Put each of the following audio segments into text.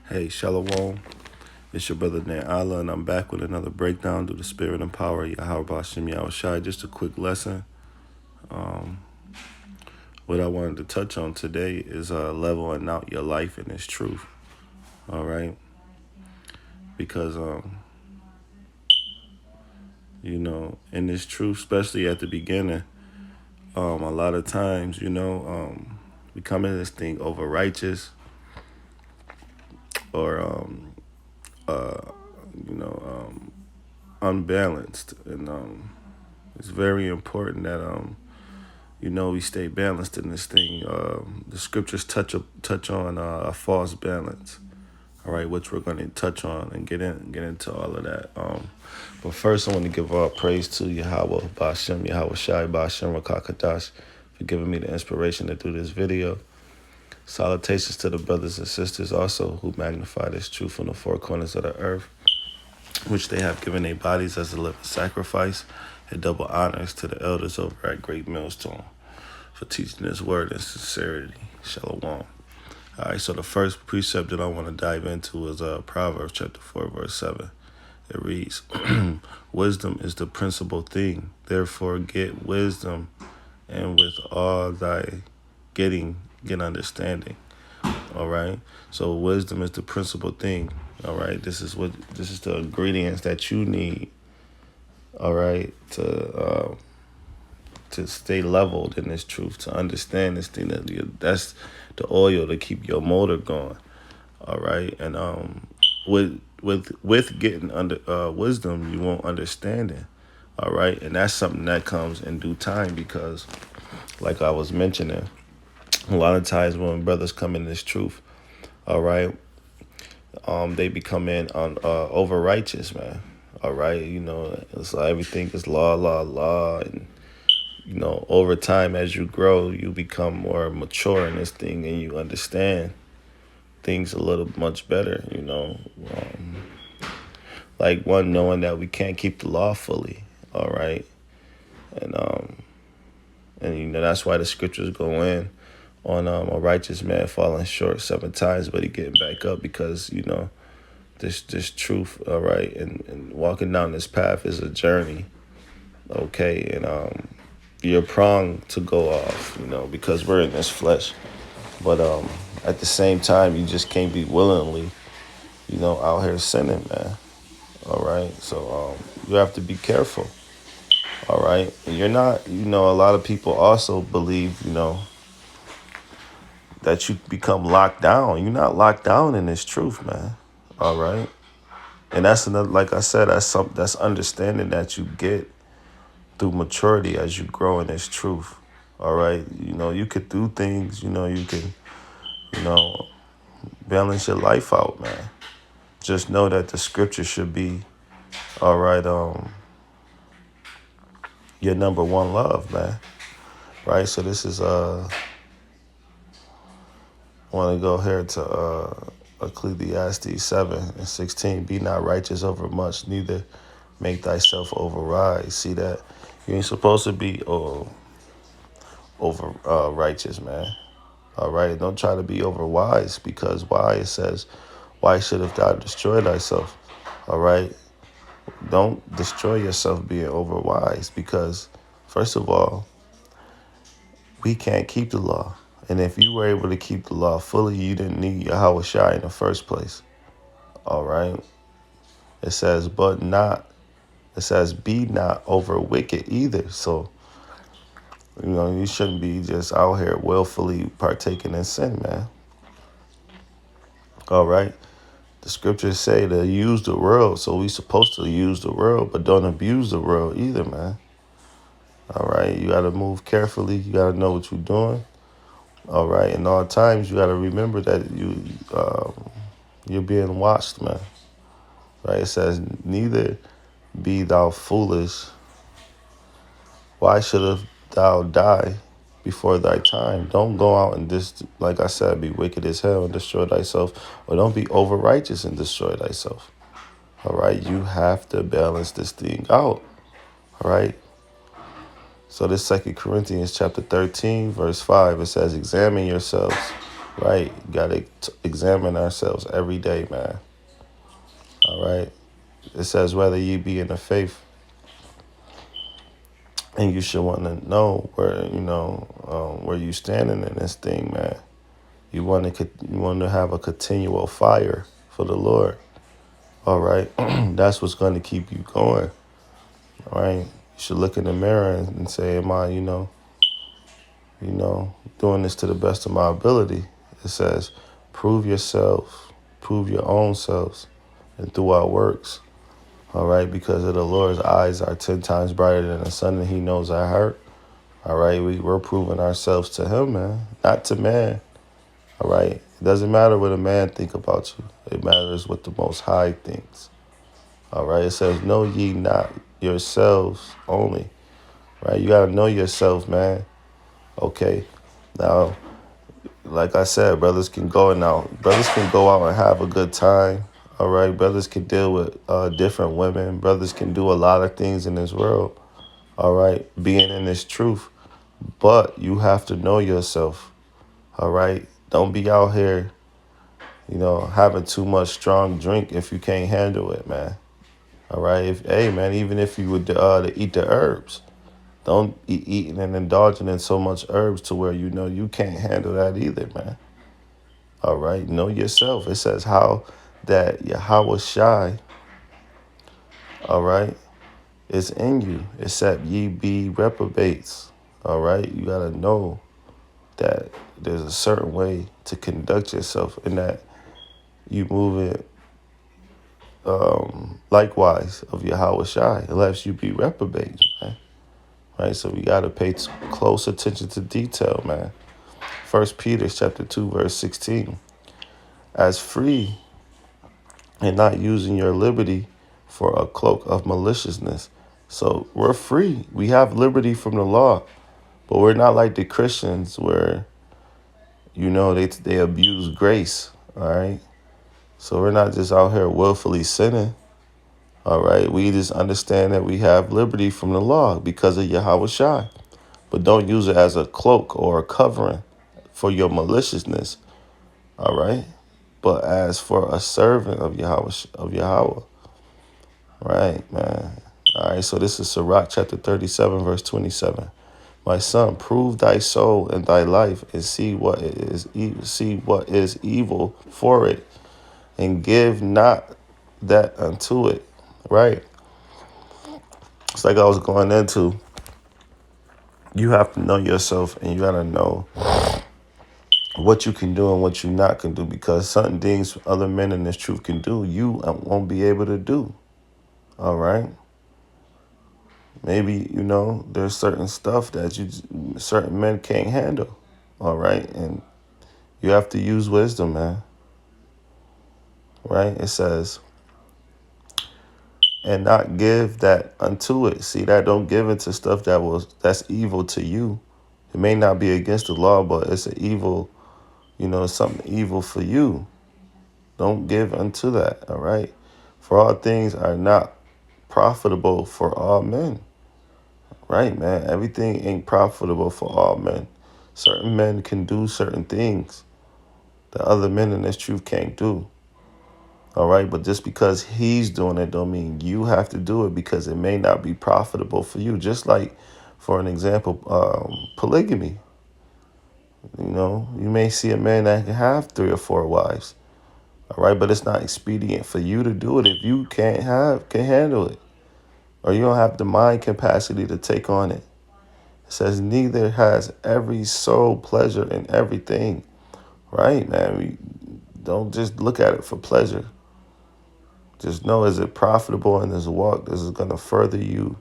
Hey, Shalom. It's your brother Dan Allah, and I'm back with another breakdown through the spirit and power of Yahweh Bashim Yahushai. Just a quick lesson. What I wanted to touch on today is leveling out your life in its truth. All right, because in this truth, especially at the beginning, a lot of times, we come into this thing over righteous or unbalanced, and it's very important that we stay balanced in this thing. The scriptures touch on a false balance, all right, which we're going to touch on and get into all of that. But first, I want to give all praise to Yahweh Ba'ashem, Yahweh Shai Ba'ashem Rakakadash, for giving me the inspiration to do this video. Salutations to the brothers and sisters also who magnify this truth from the four corners of the earth, which they have given their bodies as a living sacrifice, and double honors to the elders over at Great Millstone for teaching this word in sincerity. Shalom. All right, so the first precept that I want to dive into is Proverbs chapter 4, verse 7. It reads, "Wisdom is the principal thing. Therefore get wisdom, and with all thy getting, get understanding." All right, so wisdom is the principal thing. All right, this is the ingredients that you need. All right, to stay leveled in this truth, to understand this thing, that's the oil to keep your motor going. All right, and with getting under wisdom, you want understanding. All right, and that's something that comes in due time, because, like I was mentioning, a lot of times when brothers come in this truth, all right, they become in on over righteous, man. All right, it's like everything is law, and over time, as you grow, you become more mature in this thing, and you understand things a little much better, like one, knowing that we can't keep the law fully, all right, and that's why the scriptures go in on a righteous man falling short 7 times, but he getting back up, because this truth, all right, and walking down this path is a journey, okay, and you're prone to go off, because we're in this flesh. But at the same time, you just can't be willingly, out here sinning, man. All right. So you have to be careful. All right. And you're not, a lot of people also believe, that you become locked down. You're not locked down in this truth, man. All right. And that's another, like I said, that's understanding that you get through maturity as you grow in this truth. All right. You could do things, you can, balance your life out, man. Just know that the scripture should be, all right, your number one love, man. Right. So this is, I want to go here to Ecclesiastes 7:16. "Be not righteous over much, neither make thyself overrise." See that? You ain't supposed to be over righteous, man. All right, don't try to be over wise, because why? It says, "Why shouldst thou destroy thyself?" All right, don't destroy yourself being over wise, because first of all, we can't keep the law, and if you were able to keep the law fully, you didn't need Yahweh Shai in the first place. All right, it says, "Be not over wicked either." So you shouldn't be just out here willfully partaking in sin, man. All right. The scriptures say to use the world, so we supposed to use the world, but don't abuse the world either, man. All right. You got to move carefully. You got to know what you're doing. All right. And all times you got to remember that you're being watched, man. Right. It says, "Neither be thou foolish. Why should thou die before thy time?" Don't go out and just, like I said, be wicked as hell and destroy thyself, or don't be over righteous and destroy thyself. All right, you have to balance this thing out. All right. So this 2 Corinthians chapter 13, verse 5, it says, "Examine yourselves right? Got to examine ourselves every day, man. All right. It says whether ye be in the faith, and you should want to know where where you standing in this thing, man. You want to have a continual fire for the Lord. All right, that's what's going to keep you going. All right, you should look in the mirror and say, "Am I, doing this to the best of my ability?" It says, "Prove yourself, prove your own selves, and through our works." All right, because of the Lord's eyes are 10 times brighter than the sun, and He knows our heart. All right, we're proving ourselves to Him, man, not to man. All right, it doesn't matter what a man think about you. It matters what the Most High thinks. All right, it says, "Know ye not yourselves only." Right, you gotta know yourself, man. Okay, now, like I said, brothers can go out and have a good time. All right, brothers can deal with different women. Brothers can do a lot of things in this world. All right, being in this truth, but you have to know yourself. All right, don't be out here, having too much strong drink if you can't handle it, man. All right, hey man, even if you would to eat the herbs, don't be eating and indulging in so much herbs to where you can't handle that either, man. All right, know yourself. It says how that Yahweh Shai, all right, is in you, except ye be reprobates. All right, you gotta know that there's a certain way to conduct yourself, and that you move it likewise of Yahweh Shai, unless you be reprobates, man. Right, so we gotta pay close attention to detail, man. 1 Peter chapter 2 verse 16. As free and not using your liberty for a cloak of maliciousness. So we're free. We have liberty from the law, but we're not like the Christians where, they abuse grace. All right. So we're not just out here willfully sinning. All right. We just understand that we have liberty from the law because of Yahweh Shai, but don't use it as a cloak or a covering for your maliciousness. All right. But as for a servant of Yahweh. Right, man. All right, so this is Sorak chapter 37, verse 27. My son, prove thy soul and thy life, and see what is evil for it, and give not that unto it. Right. It's like I was going into. You have to know yourself, and you gotta know what you can do and what you not can do, because certain things other men in this truth can do, you won't be able to do. All right. Maybe, there's certain stuff that certain men can't handle. All right. And you have to use wisdom, man. Right. It says, and not give that unto it. See, that don't give into stuff that's evil to you. It may not be against the law, but it's an evil, something evil for you. Don't give unto that. All right. For all things are not profitable for all men. Right, man. Everything ain't profitable for all men. Certain men can do certain things that other men in this truth can't do. All right, but just because he's doing it don't mean you have to do it, because it may not be profitable for you. Just like, for an example, polygamy. You may see a man that can have 3 or 4 wives. All right, but it's not expedient for you to do it if you can't handle it, or you don't have the mind capacity to take on it. It says, neither has every soul pleasure in everything. Right, man? We don't just look at it for pleasure. Just know, is it profitable in this walk? This is going to further you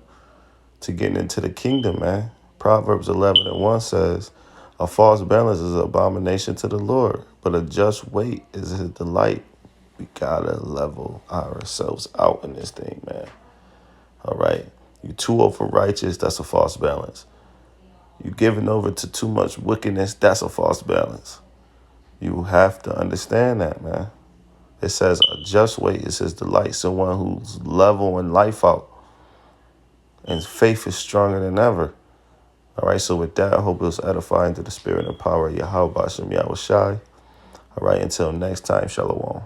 to getting into the kingdom, man. Proverbs 11:1 says, a false balance is an abomination to the Lord, but a just weight is his delight. We got to level ourselves out in this thing, man. All right. You too over righteous, that's a false balance. You giving over to too much wickedness, that's a false balance. You have to understand that, man. It says a just weight is his delight, someone who's leveling life out and faith is stronger than ever. All right, so with that, I hope it was edifying to the spirit and power of Yahweh Bashem Yahweh Shai. All right, until next time, Shalom.